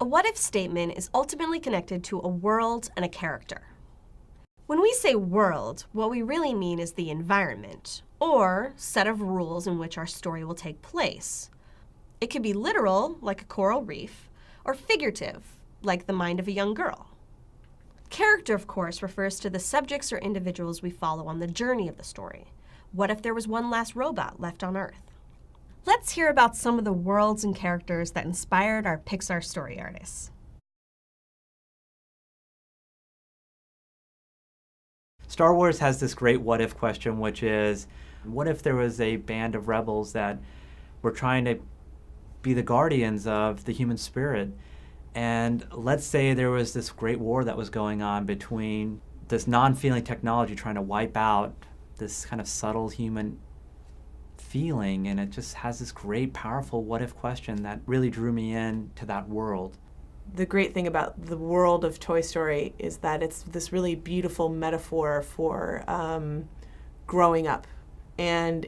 A what-if statement is ultimately connected to a world and a character. When we say world, what we really mean is the environment, or set of rules in which our story will take place. It could be literal, like a coral reef, or figurative, like the mind of a young girl. Character, of course, refers to the subjects or individuals we follow on the journey of the story. What if there was one last robot left on Earth? Let's hear about some of the worlds and characters that inspired our Pixar story artists. Star Wars has this great what-if question, which is, what if there was a band of rebels that were trying to be the guardians of the human spirit? And let's say there was this great war that was going on between this non-feeling technology trying to wipe out this kind of subtle human feeling, and it just has this great, powerful what-if question that really drew me in to that world. The great thing about the world of Toy Story is that it's this really beautiful metaphor for growing up. And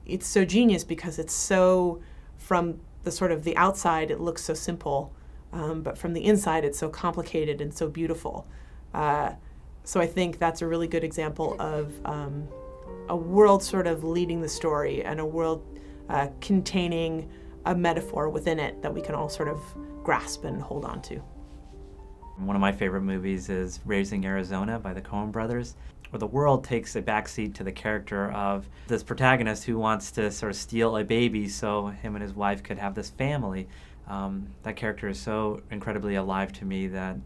it's so genius because it's so, from the sort of the outside, it looks so simple, but from the inside, it's so complicated and so beautiful. So I think that's a really good example of a world sort of leading the story, and a world containing a metaphor within it that we can all sort of grasp and hold on to. One of my favorite movies is Raising Arizona by the Coen brothers, where the world takes a backseat to the character of this protagonist who wants to sort of steal a baby so him and his wife could have this family. That character is so incredibly alive to me that,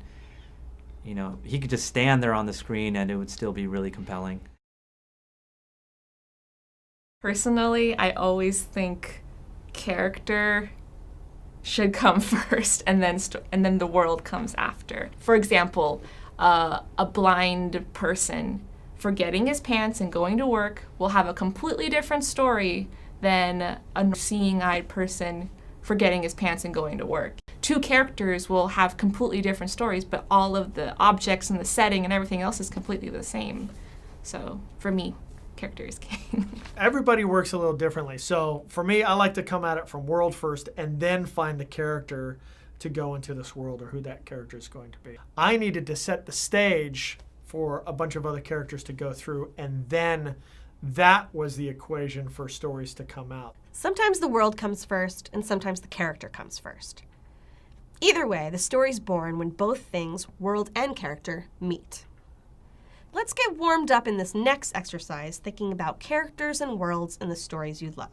you know, he could just stand there on the screen and it would still be really compelling. Personally, I always think character should come first, and then the world comes after. For example, a blind person forgetting his pants and going to work will have a completely different story than a seeing-eyed person forgetting his pants and going to work. Two characters will have completely different stories, but all of the objects and the setting and everything else is completely the same. So for me, character is king. Everybody works a little differently. So for me, I like to come at it from world first and then find the character to go into this world, or who that character is going to be. I needed to set the stage for a bunch of other characters to go through, and then that was the equation for stories to come out. Sometimes the world comes first, and sometimes the character comes first. Either way, the story's born when both things, world and character, meet. Let's get warmed up in this next exercise thinking about characters and worlds in the stories you love.